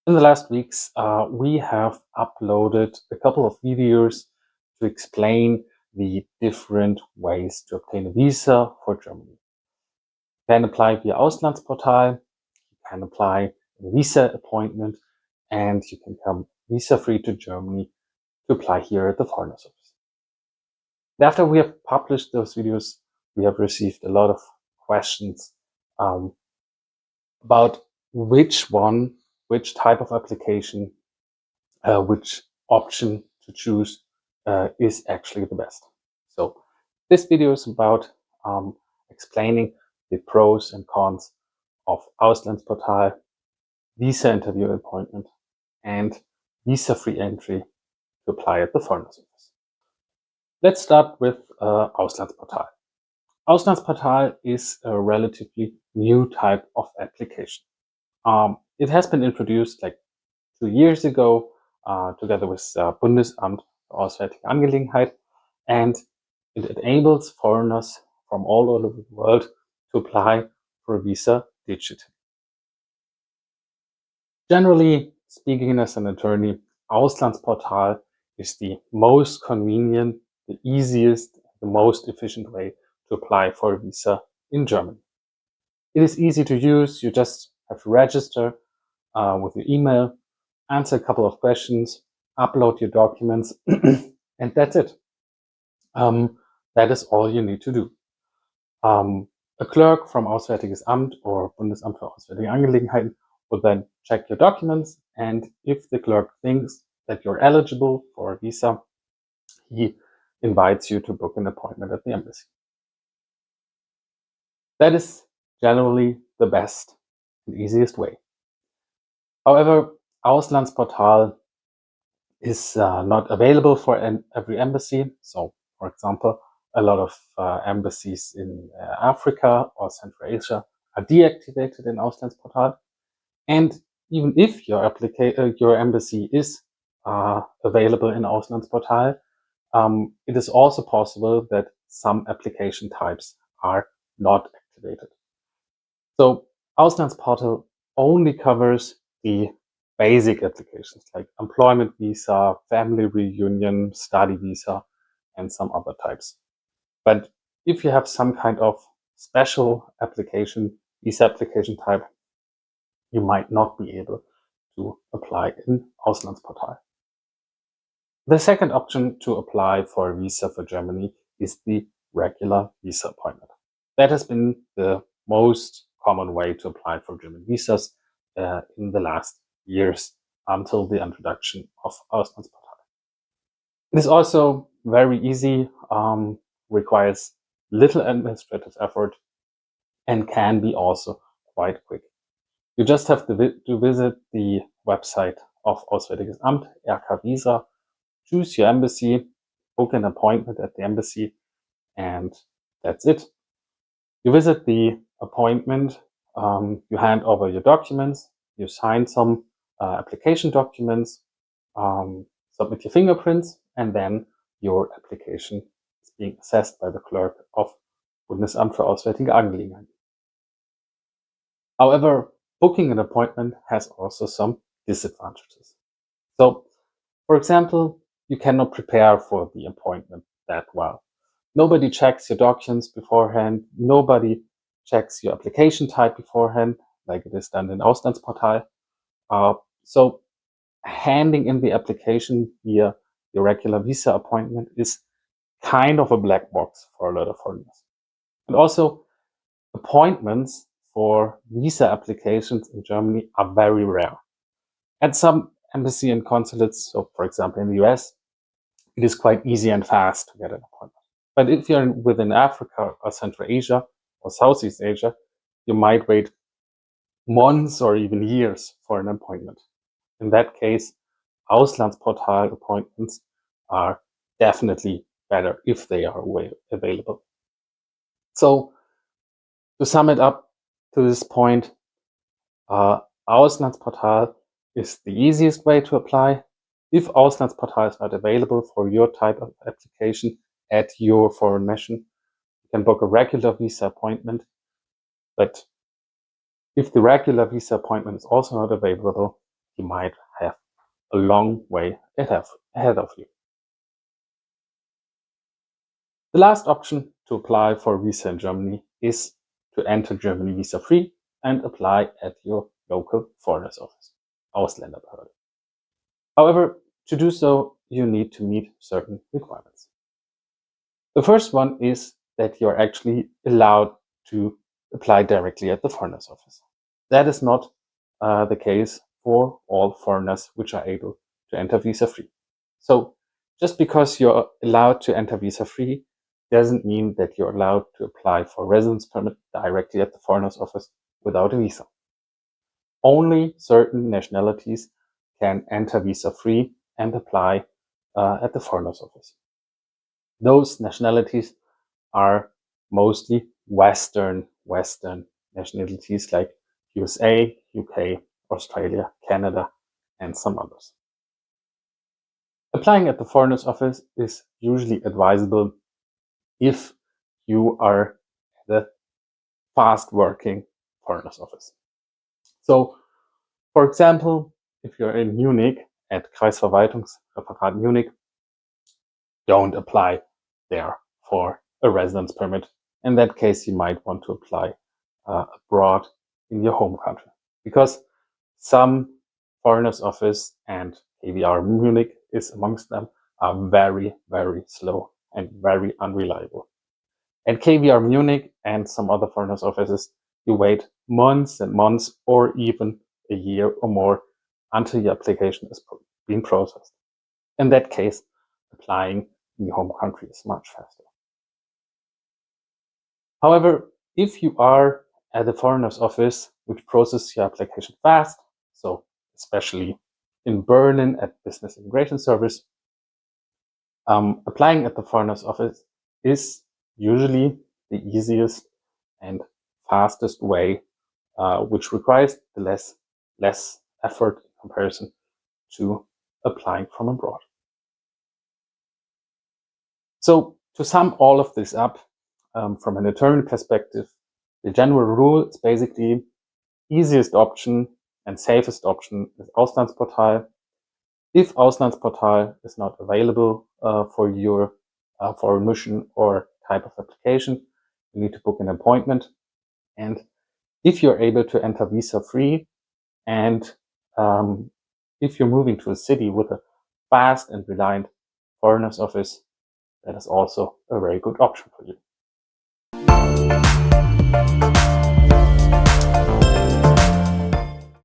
In the last weeks, we have uploaded a couple of videos to explain the different ways to obtain a visa for Germany. You can apply via Auslandsportal, you can apply a visa appointment, and you can come visa-free to Germany to apply here at the Foreign Office. After we have published those videos, we have received a lot of questions about which type of application, which option to choose is actually the best. So this video is about explaining the pros and cons of Auslandsportal, visa interview appointment, and visa-free entry to apply at the Foreign Office. Let's start with Auslandsportal. Auslandsportal is a relatively new type of application. It has been introduced like 2 years ago, together with Bundesamt für Auswärtige Angelegenheit, and it enables foreigners from all over the world to apply for a visa digitally. Generally speaking, as an attorney, Auslandsportal is the most convenient, the easiest, the most efficient way to apply for a visa in Germany. It is easy to use. You just have to register with your email, answer a couple of questions, upload your documents, and that's it. That is all you need to do. A clerk from Auswärtiges Amt or Bundesamt für Auswärtige Angelegenheiten will then check your documents, and if the clerk thinks that you're eligible for a visa, he invites you to book an appointment at the embassy. That is generally the best and easiest way. However, Auslandsportal is not available for every embassy. So, for example, a lot of embassies in Africa or Central Asia are deactivated in Auslandsportal. And even if your embassy is available in Auslandsportal, it is also possible that some application types are not activated. So Auslandsportal only covers the basic applications like employment visa, family reunion, study visa, and some other types. But if you have some kind of special application, visa application type, you might not be able to apply in Auslandsportal. The second option to apply for a visa for Germany is the regular visa appointment. That has been the most common way to apply for German visas in the last years until the introduction of Auslandsportal. It is also very easy, requires little administrative effort, and can be also quite quick. You just have to visit the website of Auswärtiges Amt, RK Visa, choose your embassy, book an appointment at the embassy, and that's it. You visit the appointment, you hand over your documents, you sign some application documents, submit your fingerprints, and then your application is being assessed by the clerk of Bundesamt für Auswärtige Angelegenheiten. However, booking an appointment has also some disadvantages. So, for example, you cannot prepare for the appointment that well. Nobody checks your documents beforehand. Nobody checks your application type beforehand, like it is done in Auslandsportal. So handing in the application via the regular visa appointment is kind of a black box for a lot of foreigners. And also, appointments for visa applications in Germany are very rare. At some embassy and consulates, so for example in the US, it is quite easy and fast to get an appointment. But if you're within Africa or Central Asia or Southeast Asia, you might wait months or even years for an appointment. In that case, Auslandsportal appointments are definitely better if they are available. So to sum it up to this point, Auslandsportal is the easiest way to apply. If Auslandsportal is not available for your type of application at your foreign mission, you can book a regular visa appointment. But if the regular visa appointment is also not available, you might have a long way ahead of you. The last option to apply for a visa in Germany is to enter Germany visa-free and apply at your local foreigners office, Ausländerbehörde. However, to do so, you need to meet certain requirements. The first one is that you're actually allowed to apply directly at the foreigners office. That is not the case for all foreigners which are able to enter visa-free. So just because you're allowed to enter visa-free doesn't mean that you're allowed to apply for residence permit directly at the foreigners office without a visa. Only certain nationalities can enter visa-free and apply at the foreigners office. Those nationalities are mostly Western nationalities like USA, UK, Australia, Canada, and some others. Applying at the foreigners office is usually advisable if you are at a fast-working foreigners office. So, for example, if you're in Munich at Kreisverwaltungsreferat Munich, don't apply there for a residence permit. In that case, you might want to apply abroad in your home country, because some foreigners office, and KVR Munich is amongst them, are very, very slow and very unreliable. At KVR Munich and some other foreigners offices, you wait months and months or even a year or more until your application is being processed. In that case, applying in your home country is much faster. However, if you are at the foreigners office which processes your application fast, so especially in Berlin at Business Immigration Service, applying at the foreigners office is usually the easiest and fastest way, which requires the less effort in comparison to applying from abroad. So to sum all of this up, from an attorney perspective, the general rule is basically easiest option and safest option is Auslandsportal. If Auslandsportal is not available for your foreign mission or type of application, you need to book an appointment. And if you're able to enter visa-free, and if you're moving to a city with a fast and reliant foreigners office, that is also a very good option for you.